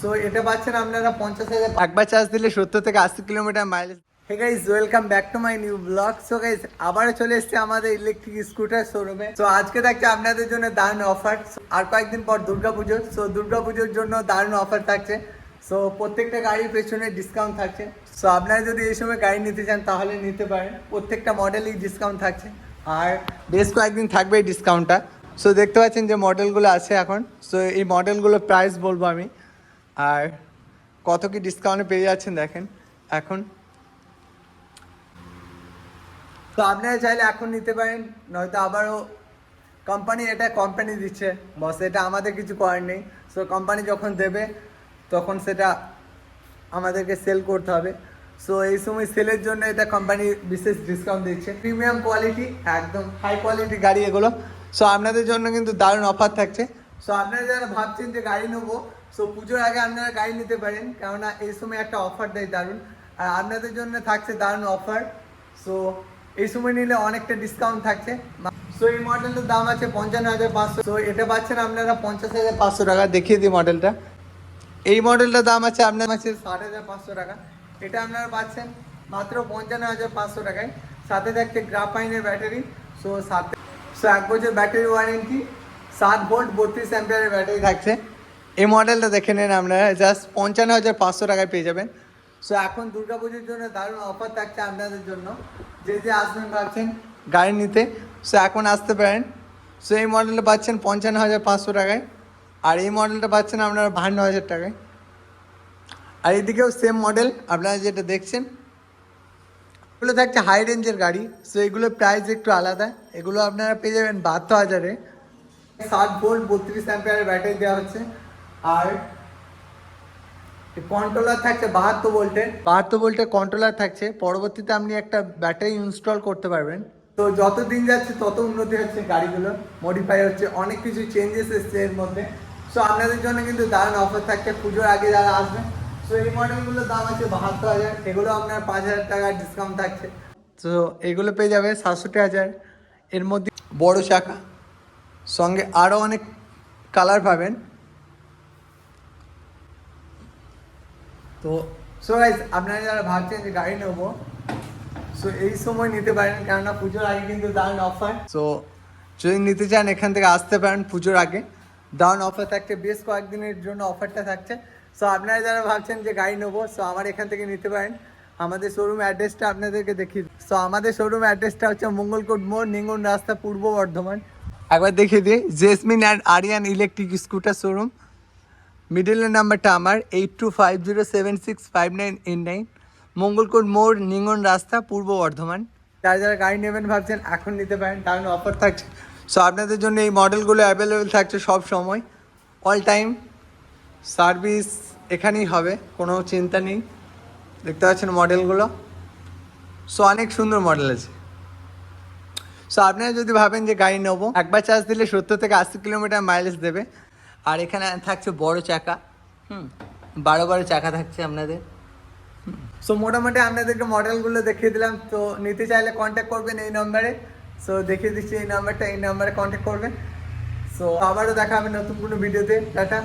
So এটা পাচ্ছেন আপনারা 50,000 একবার চার্জ দিলে 70 থেকে 80 kilometre mileage. Hey guys, welcome back to my new blog. So guys, আবারও চলে এসেছি আমাদের ইলেকট্রিক স্কুটার শোরুমে। সো আজকে থাকছে আপনাদের জন্য দারুণ অফার। আর কয়েকদিন পর দুর্গাপুজো, সো দুর্গাপুজোর জন্য দারুণ অফার থাকছে। সো প্রত্যেকটা গাড়ির পেছনে ডিসকাউন্ট থাকছে। সো আপনারা যদি এই সময় গাড়ি নিতে চান তাহলে নিতে পারেন, প্রত্যেকটা মডেলই ডিসকাউন্ট থাকছে। আর বেশ কয়েকদিন থাকবে এই ডিসকাউন্টটা। সো দেখতে পাচ্ছেন যে মডেলগুলো আছে এখন। সো এই মডেলগুলোর প্রাইস বলবো আমি, আর কত কি ডিসকাউন্টে পেয়ে যাচ্ছেন দেখেন এখন। তো আপনারা চাইলে এখন নিতে পারেন, নয়তো আবারও কোম্পানি দিচ্ছে বস, এটা আমাদের কিছু করার নেই। সো কোম্পানি যখন দেবে তখন সেটা আমাদেরকে সেল করতে হবে। সো এই সময় সেলের জন্য এটা কোম্পানি বিশেষ ডিসকাউন্ট দিচ্ছে। প্রিমিয়াম কোয়ালিটি, একদম হাই কোয়ালিটি গাড়ি এগুলো। সো আপনাদের জন্য কিন্তু দারুণ অফার থাকছে। সো আপনারা যারা ভাবছেন যে গাড়ি নেবো, সো পুজোর আগে আপনারা গাড়ি নিতে পারেন, কেননা এই সময় একটা অফার দেয় দারুণ। আর আপনাদের জন্য থাকছে দারুণ অফার। সো এই সময় নিলে অনেকটা ডিসকাউন্ট থাকছে। সো এই মডেলটার দাম আছে 55,500। সো এটা পাচ্ছেন আপনারা 50,500 টাকা। দেখিয়ে দিই মডেলটা। এই মডেলটার দাম আছে আপনার আছে 60,500 টাকা। এটা আপনারা পাচ্ছেন মাত্র 55,500 টাকায়। সাথে থাকছে গ্রাফাইনের ব্যাটারি। সো 1 বছর ব্যাটারি ওয়ারেন্টি, 7 ভোল্ট 32 অ্যাম্পিয়ারের ব্যাটারি থাকছে। এই মডেলটা দেখে নেন আপনারা, জাস্ট 55,500 টাকায় পেয়ে যাবেন। সো এখন দুর্গাপুজোর জন্য দারুণ অফার থাকছে আপনাদের জন্য। যে আসবেন ভাবছেন গাড়ি নিতে, সো এখন আসতে পারেন। সো এই মডেলটা পাচ্ছেন 55,500 টাকায়, আর এই মডেলটা পাচ্ছেন আপনারা 52,000 টাকায়। আর এদিকেও সেম মডেল আপনারা যেটা দেখছেন, এগুলো থাকছে হাই রেঞ্জের গাড়ি। সো এগুলোর প্রাইস একটু আলাদা। এগুলো আপনারা পেয়ে যাবেন 72,000-এ। 7 ভোল্ট 32 অ্যাম্পিয়ারের ব্যাটারি দেওয়া হচ্ছে। আর কন্ট্রোলার থাকছে 72 ভোল্টের কন্ট্রোলার থাকছে। পরবর্তীতে আপনি একটা ব্যাটারি ইনস্টল করতে পারবেন। তো যত দিন যাচ্ছে তত উন্নতি হচ্ছে, গাড়িগুলো মডিফাই হচ্ছে, অনেক কিছু চেঞ্জেস এসছে এর মধ্যে। সো আপনাদের জন্য কিন্তু দারুণ অফার থাকছে পুজোর আগে যারা আসবেন। সো এই মডেলগুলোর দাম আছে 72,000। এগুলো আপনার 5,000 টাকার ডিসকাউন্ট থাকছে। তো এগুলো পেয়ে যাবে 67,000। এর মধ্যে বড় চাকা সঙ্গে আরও অনেক কালার পাবেন। তো সো গাইস, আপনারা যারা ভাবছেন যে গাড়ি নেবো, সো এই সময় নিতে পারেন, কেননা পুজোর আগে কিন্তু দারুণ অফার। সো যদি নিতে চান এখান থেকে আসতে পারেন পুজোর আগে, দারুণ অফার থাকছে, বেশ কয়েকদিনের জন্য অফারটা থাকছে। সো আপনারা যারা ভাবছেন যে গাড়ি নেবো, সো আমার এখান থেকে নিতে পারেন। আমাদের শোরুম অ্যাড্রেসটা আপনাদেরকে দেখিয়ে দিই। সো আমাদের শোরুম অ্যাড্রেসটা হচ্ছে মঙ্গলকোট মোড়, নিঙ্গন রাস্তা, পূর্ব বর্ধমান। একবার দেখিয়ে দিই, Jesmin and Ariyan electric scooter showroom. মিডলের নাম্বারটা আমার 8250765989, মঙ্গলকোট মোড়, নিঙ্গন রাস্তা, পূর্ব বর্ধমান। যারা যারা গাড়ি নেবেন ভাবছেন এখন নিতে পারেন, কারণ অফার থাকছে। সো আপনাদের জন্য এই মডেলগুলো অ্যাভেলেবেল থাকছে সব সময়, অল টাইম। সার্ভিস এখানেই হবে, কোনো চিন্তা নেই। দেখতে পাচ্ছেন মডেলগুলো, সো অনেক সুন্দর মডেল আছে। সো আপনারা যদি ভাবেন যে গাড়ি নেবো, একবার চার্জ দিলে 70 থেকে 80 কিলোমিটার মাইলেজ দেবে। আর এখানে থাকছে বড় চাকা, 12 চাকা থাকছে আপনাদের। সো মোটামুটি আপনাদেরকে মডেলগুলো দেখিয়ে দিলাম। তো নিতে চাইলে কন্ট্যাক্ট করবেন এই নম্বরে। সো দেখিয়ে দিচ্ছি এই নাম্বারটা, এই নাম্বারে কন্ট্যাক্ট করবেন। সো আবারও দেখা হবে নতুন কোনো ভিডিওতে। টাটা।